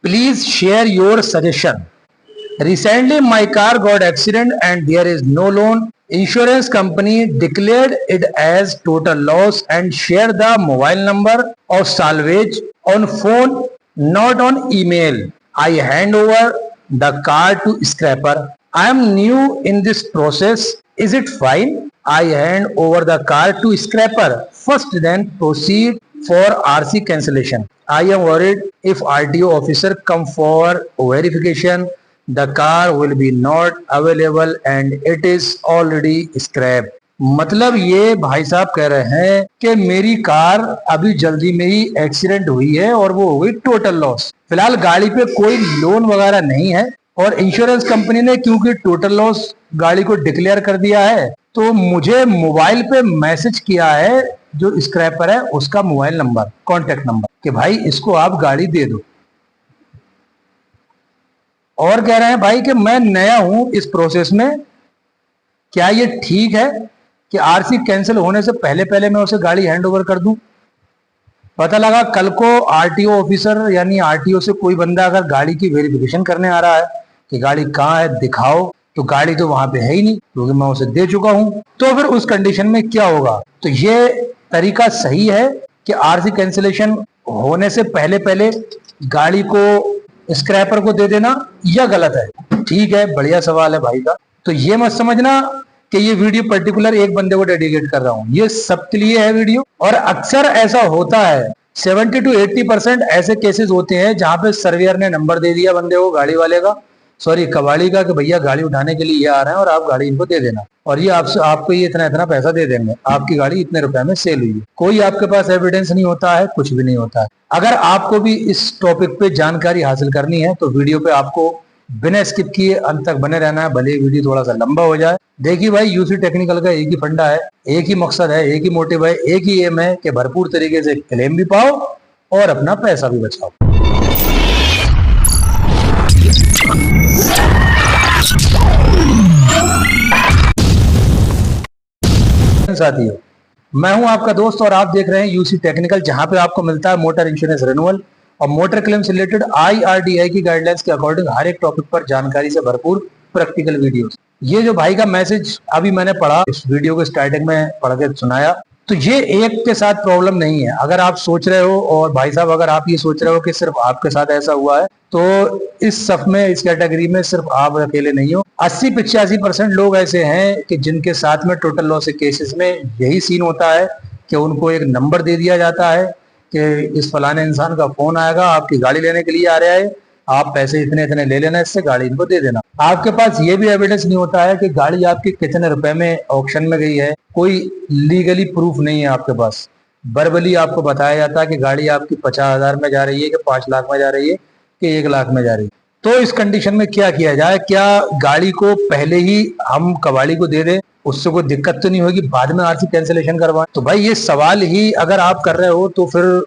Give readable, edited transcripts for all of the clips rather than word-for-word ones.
Please share your suggestion. Recently, my car got accident and there is no loan. Insurance company declared it as total loss and shared the mobile number of salvage on phone, not on email. I hand over the car to scrapper. I am new in this process. Is it fine? I hand over the car to scrapper first, then proceed for RC cancellation. I am worried if RTO officer come for verification, the car will be not available and it is already scrapped. मतलब ये भाई साहब कह रहे हैं कि मेरी car अभी जल्दी में ही एक्सीडेंट हुई है और वो हो गई टोटल लॉस। फिलहाल गाड़ी पे कोई लोन वगैरह नहीं है और इंश्योरेंस कंपनी ने क्योंकि टोटल लॉस गाड़ी को डिक्लेयर कर दिया है तो मुझे मोबाइल पे मैसेज किया है जो स्क्रैपर है उसका मोबाइल नंबर, कॉन्टेक्ट नंबर, कि भाई इसको आप गाड़ी दे दो। और कह रहे हैं भाई कि मैं नया हूं इस प्रोसेस में, क्या ये ठीक है कि आरसी कैंसिल होने से पहले पहले मैं उसे गाड़ी हैंड ओवर कर दूं? पता लगा कल को आरटीओ ऑफिसर यानी आरटीओ से कोई बंदा अगर गाड़ी की वेरिफिकेशन करने आ रहा है कि गाड़ी कहाँ है दिखाओ, तो गाड़ी तो वहां पे है ही नहीं क्योंकि मैं उसे दे चुका हूं। तो फिर उस कंडीशन में क्या होगा? तो ये तरीका सही है कि आरसी कैंसिलेशन होने से पहले पहले गाड़ी को स्क्रैपर को दे देना, या गलत है? ठीक है, बढ़िया सवाल है भाई का। तो ये मत समझना कि ये वीडियो पर्टिकुलर एक बंदे को डेडिकेट कर रहा हूं, ये सबके लिए है वीडियो। और अक्सर ऐसा होता है, 70 to 80% ऐसे केसेस होते हैं जहां पे सर्वेयर ने नंबर दे दिया बंदे को, गाड़ी वाले का, सॉरी कबाड़ी का, कि भैया गाड़ी उठाने के लिए ये आ रहे हैं और आप गाड़ी इनको दे देना और ये आपको ये इतना इतना पैसा दे देंगे, आपकी गाड़ी इतने रुपए में सेल हुई है। कोई आपके पास एविडेंस नहीं होता है, कुछ भी नहीं होता है। अगर आपको भी इस टॉपिक पे जानकारी हासिल करनी है तो वीडियो पे आपको बिना स्किप किए अंत तक बने रहना है, भले वीडियो थोड़ा सा लंबा हो जाए। देखिए भाई, यूसी टेक्निकल का एक ही फंडा है, एक ही मकसद है, एक ही मोटिव है, एक ही एम है कि भरपूर तरीके से क्लेम भी पाओ और अपना पैसा भी बचाओ। साथियों, मैं हूं आपका दोस्त और आप देख रहे हैं यूसी टेक्निकल, जहां पे आपको मिलता है मोटर इंश्योरेंस रिन्यूअल और मोटर क्लेम से रिलेटेड IRDAI की गाइडलाइंस के अकॉर्डिंग हर एक टॉपिक पर जानकारी से भरपूर प्रैक्टिकल वीडियोस। ये जो भाई का मैसेज अभी मैंने पढ़ा, इस वीडियो को स्टार्टिंग में पढ़ के सुनाया, तो ये एक के साथ प्रॉब्लम नहीं है। अगर आप सोच रहे हो, और भाई साहब अगर आप ये सोच रहे हो कि सिर्फ आपके साथ ऐसा हुआ है, तो इस सफ में, इस कैटेगरी में सिर्फ आप अकेले नहीं हो। 80-85% लोग ऐसे हैं कि जिनके साथ में टोटल लॉस के केसेस में यही सीन होता है कि उनको एक नंबर दे दिया जाता है कि इस फलाने इंसान का फोन आएगा, आपकी गाड़ी लेने के लिए आ रहा है, आप पैसे इतने इतने ले लेना, इससे गाड़ी इनको दे देना। आपके पास ये भी एविडेंस नहीं होता है कि गाड़ी आपकी कितने रुपए में ऑक्शन में गई है, कोई लीगली प्रूफ नहीं है आपके पास। वर्बली आपको बताया जाता है कि गाड़ी आपकी 50,000 में जा रही है, कि 5 लाख में जा रही है, कि 1 लाख में जा रही है। तो इस कंडीशन में क्या किया जाए? क्या गाड़ी को पहले ही हम कबाड़ी को दे दें, उससे कोई दिक्कत तो नहीं होगी, बाद में आरसी कैंसिलेशन करवाएं? तो भाई ये सवाल ही अगर आप कर रहे हो तो फिर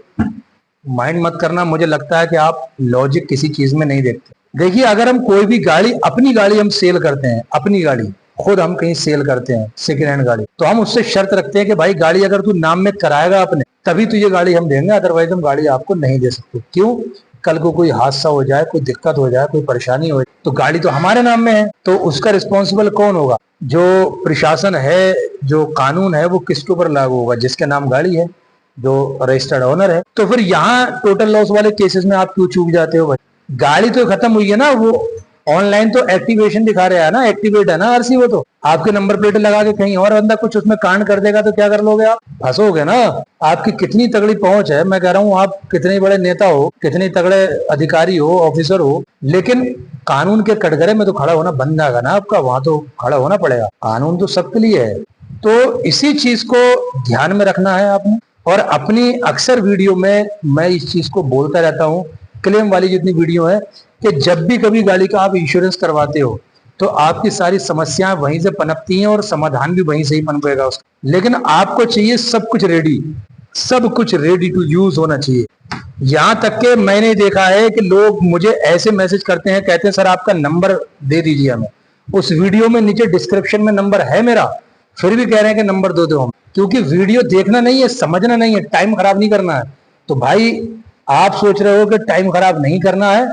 माइंड मत करना। मुझे लगता है कि आप लॉजिक किसी चीज में नहीं देखते। देखिए, अगर हम कोई भी गाड़ी, अपनी गाड़ी हम सेल करते हैं, अपनी गाड़ी खुद हम कहीं सेल करते हैं सेकेंड हैंड गाड़ी, तो हम उससे शर्त रखते हैं कि भाई गाड़ी अगर तू नाम में कराएगा अपने, तभी तो ये गाड़ी हम देंगे, अदरवाइज हम गाड़ी आपको नहीं दे सकते। क्यों? कल को कोई हादसा हो जाए, कोई दिक्कत हो जाए, कोई परेशानी हो जाए, तो गाड़ी तो हमारे नाम में है, तो उसका रिस्पॉन्सिबल कौन होगा? जो प्रशासन है, जो कानून है, वो किसके ऊपर लागू होगा? जिसके नाम गाड़ी है, जो रजिस्टर्ड ओनर है। तो फिर यहाँ टोटल लॉस वाले केसेस में आप क्यों चूक जाते हो भाई? गाड़ी तो खत्म हुई है ना, वो ऑनलाइन तो एक्टिवेशन दिखा रहा है ना, एक्टिवेट है ना आरसी, वो तो आपके नंबर प्लेट लगा के कहीं और बंदा कुछ उसमें कांड कर देगा तो क्या कर लोगे आप? फंसोगे ना। आपकी कितनी तगड़ी पहुंच है, मैं कह रहा हूं, आप कितने बड़े नेता हो, कितने तगड़े अधिकारी हो, ऑफिसर हो, लेकिन कानून के कटघरे में तो खड़ा होना बंद जाएगा ना आपका, वहां तो खड़ा होना पड़ेगा। कानून तो सबके लिए है। तो इसी चीज को ध्यान में रखना है आपने। और अपनी अक्सर वीडियो में मैं इस चीज को बोलता रहता हूं, क्लेम वाली जितनी वीडियो है, कि जब भी कभी गाड़ी का आप इंश्योरेंस करवाते हो तो आपकी सारी समस्याएं वहीं से पनपती हैं और समाधान भी वहीं से ही पनपेगा उसका। लेकिन आपको चाहिए सब कुछ रेडी, सब कुछ रेडी टू यूज होना चाहिए। यहां तक के मैंने देखा है कि लोग मुझे ऐसे मैसेज करते हैं, कहते हैं सर आपका नंबर दे दीजिए हमें। उस वीडियो में नीचे डिस्क्रिप्शन में नंबर है मेरा, फिर भी कह रहे हैं कि नंबर दो दो हम, क्योंकि वीडियो देखना नहीं है, समझना नहीं है, टाइम खराब नहीं करना है। तो भाई आप सोच रहे हो कि टाइम खराब नहीं करना है,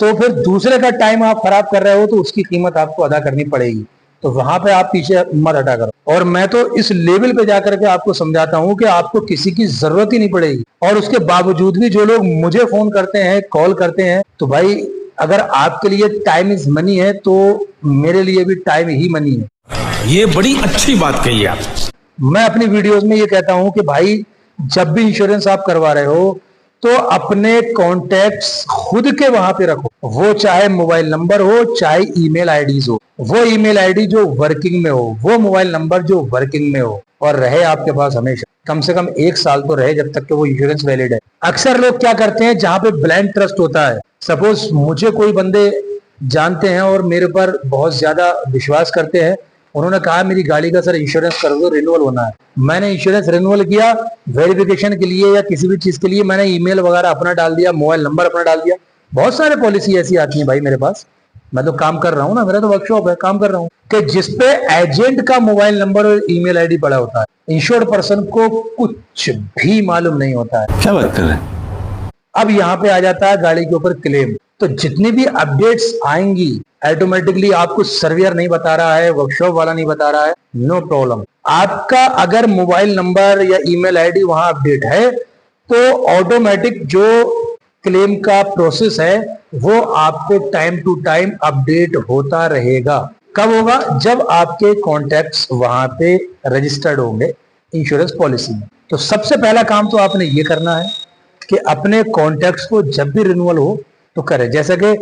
तो फिर दूसरे का टाइम आप खराब कर रहे हो तो उसकी कीमत आपको अदा करनी पड़ेगी। तो वहां पे आप पीछे मत हटा करो। और मैं तो इस लेवल पे जाकर के आपको समझाता हूं कि आपको किसी की जरूरत ही नहीं पड़ेगी। और उसके बावजूद भी जो लोग मुझे फोन करते हैं, कॉल करते हैं, तो भाई अगर आपके लिए टाइम इज मनी है तो मेरे लिए भी टाइम ही मनी है। ये बड़ी अच्छी बात कही आप। मैं अपनी वीडियोस में ये कहता हूं कि भाई जब भी इंश्योरेंस आप करवा रहे हो तो अपने कॉन्टैक्ट्स खुद के वहां पे रखो। वो चाहे मोबाइल नंबर हो, चाहे ईमेल आईडीज हो, वो ईमेल आईडी जो वर्किंग में हो, वो मोबाइल नंबर जो वर्किंग में हो और रहे आपके पास हमेशा, कम से कम 1 साल तो रहे जब तक कि वो इंश्योरेंस वैलिड है। अक्सर लोग क्या करते हैं, जहां पे ब्लाइंड ट्रस्ट होता है, सपोज मुझे कोई बंदे जानते हैं और मेरे पर बहुत ज्यादा विश्वास करते हैं, उन्होंने कहा मेरी गाड़ी का सर इंश्योरेंस कर दो, रिन्यूअल होना है। मैंने इंश्योरेंस रिन्यूअल किया, वेरिफिकेशन के लिए या किसी भी चीज के लिए मैंने ईमेल वगैरह अपना डाल दिया, मोबाइल नंबर अपना डाल दिया। बहुत सारे पॉलिसी ऐसी आती है भाई मेरे पास, मैं तो काम कर रहा हूँ ना, मेरा तो वर्कशॉप है, काम कर रहा हूँ, कि जिसपे एजेंट का मोबाइल नंबर और ईमेल आईडी पड़ा होता है। इंश्योर्ड पर्सन को कुछ भी मालूम नहीं होता है। क्या बात कर रहे हैं? अब यहाँ पे आ जाता है गाड़ी के ऊपर क्लेम। तो जितनी भी अपडेट्स आएंगी ऑटोमेटिकली आपको सर्वियर नहीं बता रहा है, वर्कशॉप वाला नहीं बता रहा है, नो प्रॉब्लम। आपका अगर मोबाइल नंबर या ईमेल आईडी वहां अपडेट है तो ऑटोमेटिक जो क्लेम का प्रोसेस है वो आपको टाइम टू टाइम अपडेट होता रहेगा। कब होगा? जब आपके कॉन्टैक्ट्स वहां पे रजिस्टर्ड होंगे इंश्योरेंस पॉलिसी में। तो सबसे पहला काम तो आपने ये करना है कि अपने कॉन्टैक्ट्स को जब भी रिन्यूअल हो तो करे। जैसे कि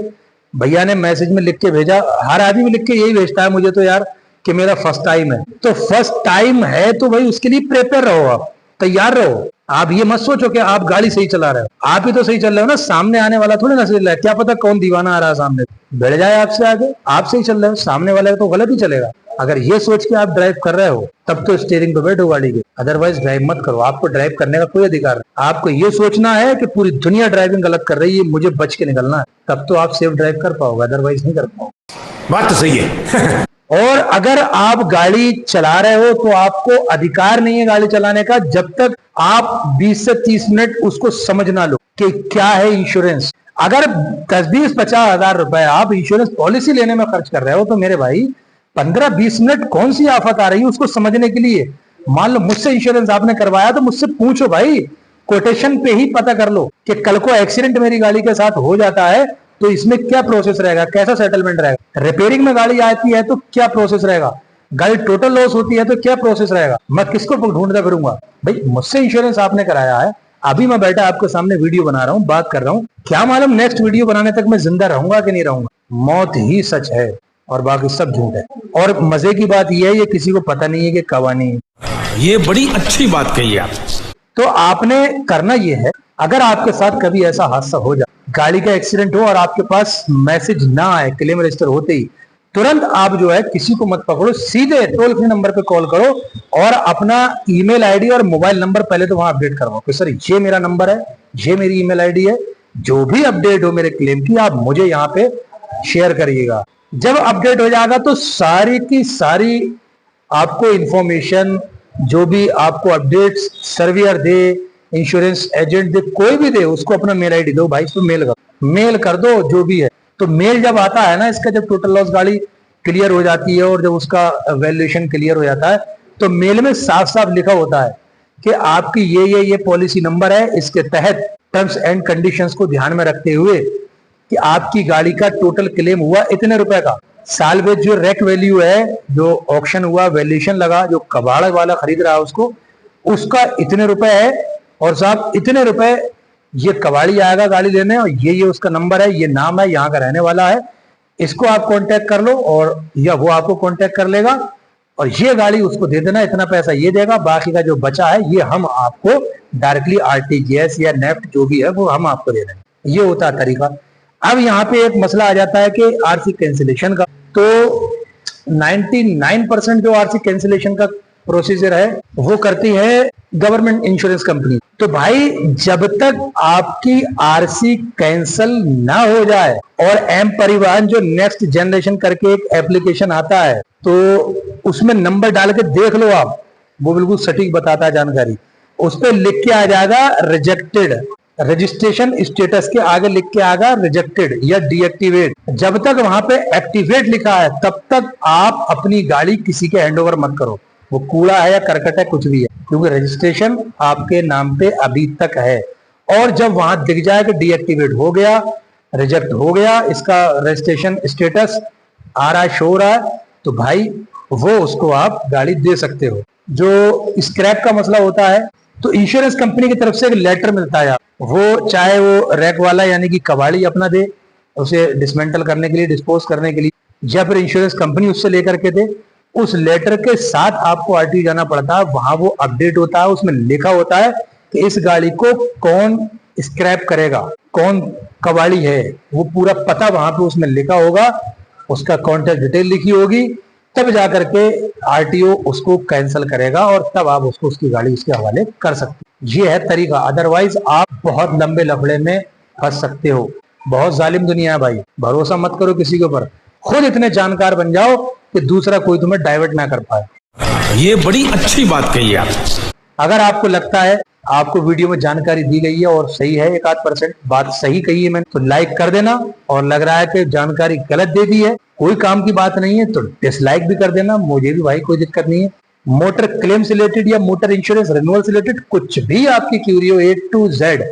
भैया ने मैसेज में लिख के भेजा, हर आदमी लिख के यही भेजता है मुझे तो यार कि मेरा फर्स्ट टाइम है। तो फर्स्ट टाइम है तो भाई उसके लिए प्रिपेयर रहो, आप तैयार रहो। आप ये मत सोचो कि आप गाड़ी सही चला रहे हो, आप ही तो सही चल रहे हो ना, सामने आने वाला थोड़ी ना सही चल रहा है। क्या पता कौन दीवाना आ रहा है सामने, बढ़ जाए आपसे आगे। आप सही चल रहे हो, सामने वाले तो गलत ही चलेगा। अगर ये सोच के आप ड्राइव कर रहे हो तब तो स्टीयरिंग पे बैठो गाड़ी के, अदरवाइज ड्राइव मत करो। आपको ड्राइव करने का कोई अधिकार नहीं। आपको ये सोचना है कि पूरी दुनिया ड्राइविंग गलत कर रही है, मुझे बच के निकलना है, तब तो आप सेफ ड्राइव कर पाओगे, अदरवाइज नहीं कर पाओगे। बात तो सही है। और अगर आप गाड़ी चला रहे हो तो आपको अधिकार नहीं है गाड़ी चलाने का जब तक आप 20 से 30 मिनट उसको समझ ना लो कि क्या है इंश्योरेंस। अगर 10-20-50 हजार रुपए आप इंश्योरेंस पॉलिसी लेने में खर्च कर रहे हो तो मेरे भाई 15-20 मिनट कौन सी आफत आ रही है उसको समझने के लिए। मान लो मुझसे इंश्योरेंस आपने करवाया तो मुझसे पूछो भाई, कोटेशन पे ही पता कर लो कि कल को एक्सीडेंट मेरी गाड़ी के साथ हो जाता है तो इसमें क्या प्रोसेस रहेगा, कैसा सेटलमेंट रहेगा। रिपेयरिंग में गाड़ी आती है तो क्या प्रोसेस रहेगा, गाड़ी टोटल लॉस होती है तो क्या प्रोसेस रहेगा। मैं किसको ढूंढता फिरूंगा भाई? मुझसे इंश्योरेंस आपने कराया है, अभी मैं बैठा आपके सामने वीडियो बना रहा हूँ, बात कर रहा हूँ, क्या मालूम नेक्स्ट वीडियो बनाने तक मैं जिंदा रहूंगा कि नहीं रहूंगा। मौत ही सच है और बाकी सब झूठ है। और मजे की बात यह है ये किसी को पता नहीं है कि कब आनी है। ये बड़ी अच्छी बात कही आप। तो आपने करना ये है, अगर आपके साथ कभी ऐसा हादसा हो जाए, गाड़ी का एक्सीडेंट हो और आपके पास मैसेज ना आए क्लेम रजिस्टर होते ही, तुरंत आप जो है किसी को मत पकड़ो, सीधे टोल फ्री नंबर पे कॉल करो और अपना ईमेल आईडी और मोबाइल नंबर पहले तो वहां अपडेट करवाओ कि सर ये मेरा नंबर है, ये मेरी ईमेल आईडी है, जो भी अपडेट हो मेरे क्लेम की आप मुझे यहाँ पे शेयर करिएगा। जब अपडेट हो जाएगा तो सारी की सारी आपको इंफॉर्मेशन, जो भी आपको अपडेट्स सर्वियर दे, इंश्योरेंस एजेंट दे, कोई भी दे, उसको अपना मेल आईडी दो भाई, इसको मेल कर दो जो भी है। तो मेल जब आता है ना इसका, जब टोटल लॉस गाड़ी क्लियर हो जाती है और जब उसका वैल्यूएशन क्लियर हो जाता है तो मेल में साफ साफ लिखा होता है कि आपकी ये पॉलिसी नंबर है, इसके तहत टर्म्स एंड कंडीशंस को ध्यान में रखते हुए कि आपकी गाड़ी का टोटल क्लेम हुआ इतने रुपए का, सालवेज जो रेक वैल्यू है, जो ऑक्शन हुआ, वैल्यूएशन लगा, जो कबाड़ वाला खरीद रहा है उसको, उसका इतने रुपए है, और साहब इतने रुपए ये कबाड़ी आएगा गाड़ी लेने, और ये उसका नंबर है, ये नाम है, यहाँ का रहने वाला है, इसको आप कांटेक्ट कर लो और या वो आपको कांटेक्ट कर लेगा और ये गाड़ी उसको दे देना, इतना पैसा ये देगा, बाकी का जो बचा है ये हम आपको डायरेक्टली आरटीजीएस या नेफ्ट जो भी है वो हम आपको दे देंगे। ये होता है तरीका। अब यहाँ पे एक मसला आ जाता है कि आरसी कैंसिलेशन का। तो 99% जो आरसी कैंसिलेशन का प्रोसीजर है वो करती है गवर्नमेंट इंश्योरेंस कंपनी। तो भाई जब तक आपकी आरसी कैंसिल ना हो जाए, और एम परिवहन जो नेक्स्ट जनरेशन करके एक एप्लीकेशन आता है तो उसमें नंबर डाल के देख लो आप, वो बिल्कुल सटीक बताता है जानकारी, उस पर लिख के आ जाएगा रिजेक्टेड। रजिस्ट्रेशन स्टेटस के आगे लिख के आएगा रिजेक्टेड या डीएक्टिवेट। जब तक वहां पे एक्टिवेट लिखा है तब तक आप अपनी गाड़ी किसी के हैंडओवर मत करो, वो कूड़ा है या करकट है कुछ भी है, क्योंकि रजिस्ट्रेशन आपके नाम पे अभी तक है। और जब वहां दिख जाए कि डीएक्टिवेट हो गया, रिजेक्ट हो गया, इसका रजिस्ट्रेशन स्टेटस आ रहा है, शो हो रहा है, तो भाई वो उसको आप गाड़ी दे सकते हो। जो स्क्रैप का मसला होता है तो इंश्योरेंस कंपनी की तरफ से एक लेटर मिलता है, वो चाहे वो रैक वाला यानी कि कबाड़ी अपना दे उसे डिसमेंटल करने के लिए, डिस्पोज करने के लिए, या फिर इंश्योरेंस कंपनी उससे लेकर के दे, उस लेटर के साथ आपको आरटीओ जाना पड़ता है। वहां वो अपडेट होता है, उसमें लिखा होता है कि इस गाड़ी को कौन स्क्रैप करेगा, कौन कबाड़ी है, वो पूरा पता वहां पे उसमें लिखा होगा, उसका कॉन्टेक्ट डिटेल लिखी होगी, तब जाकर के आरटीओ उसको कैंसिल करेगा और तब आप उसको उसकी गाड़ी उसके हवाले कर सकते। ये है तरीका, अदरवाइज आप बहुत लंबे लफड़े में फंस सकते हो। बहुत जालिम दुनिया है भाई, भरोसा मत करो किसी के ऊपर, खुद इतने जानकार बन जाओ कि दूसरा कोई तुम्हें डाइवर्ट ना कर पाए। ये बड़ी अच्छी बात कही आप। अगर आपको लगता है आपको वीडियो में जानकारी दी गई है और सही है, 1-8% बात सही कही है मैंने, तो लाइक कर देना, और लग रहा है कि जानकारी गलत दे दी है, कोई काम की बात नहीं है, तो डिसलाइक भी कर देना, मुझे भी भाई कोई दिक्कत नहीं है। मोटर क्लेम से रिलेटेड या मोटर इंश्योरेंस रिन्यूअल से रिलेटेड कुछ भी आपकी क्यूरी हो, A to Z,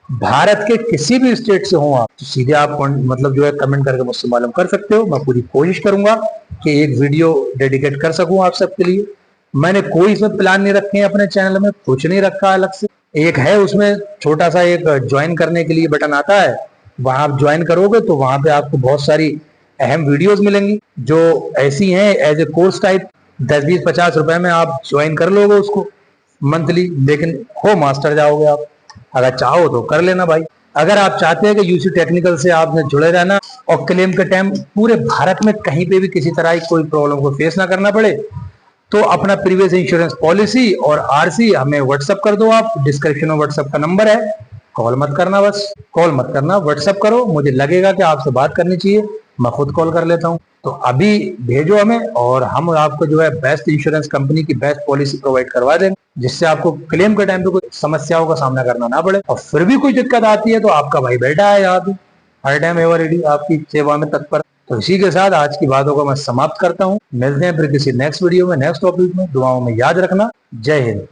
भारत के किसी भी स्टेट से हो आप, तो सीधे आप मतलब जो है कमेंट करके मुझसे मालूम कर सकते हो। मैं पूरी कोशिश करूंगा कि एक वीडियो डेडिकेट कर सकूं आप सबके लिए। मैंने कोई इसमें प्लान नहीं रखे हैं, अपने चैनल में कुछ नहीं रखा अलग से। एक है उसमें छोटा सा एक ज्वाइन करने के लिए बटन आता है, वहां आप ज्वाइन करोगे तो वहां पे आपको बहुत सारी अहम वीडियोस मिलेंगी जो ऐसी हैं एज ए कोर्स टाइप, 10-20-50 रुपए में आप ज्वाइन कर लोगे उसको मंथली, लेकिन हो मास्टर जाओगे आप। अगर चाहो तो कर लेना भाई। अगर आप चाहते हैं कि यूसी टेक्निकल से आपने जुड़े रहना और क्लेम के टाइम पूरे भारत में कहीं पे भी किसी तरह की कोई प्रॉब्लम को फेस ना करना पड़े, तो अपना प्रीवियस इंश्योरेंस पॉलिसी और आरसी हमें व्हाट्सएप कर दो। आप डिस्क्रिप्शन में व्हाट्सएप का नंबर है, कॉल मत करना, बस कॉल मत करना, व्हाट्सएप करो। मुझे लगेगा कि आपसे बात करनी चाहिए, मैं खुद कॉल कर लेता हूं। तो अभी भेजो हमें और हम आपको जो है बेस्ट इंश्योरेंस कंपनी की बेस्ट पॉलिसी प्रोवाइड करवा देंगे, जिससे आपको क्लेम के टाइम पे कोई समस्याओं का सामना करना ना पड़े। और फिर भी कोई दिक्कत आती है तो आपका भाई बैठा है यहाँ पे, हर टाइम एवर रेडी, आपकी सेवा में तत्पर। तो इसी के साथ आज की बातों को मैं समाप्त करता हूँ। मिलते हैं फिर किसी नेक्स्ट वीडियो में, नेक्स्ट टॉपिक में। दुआओं में याद रखना। जय हिंद।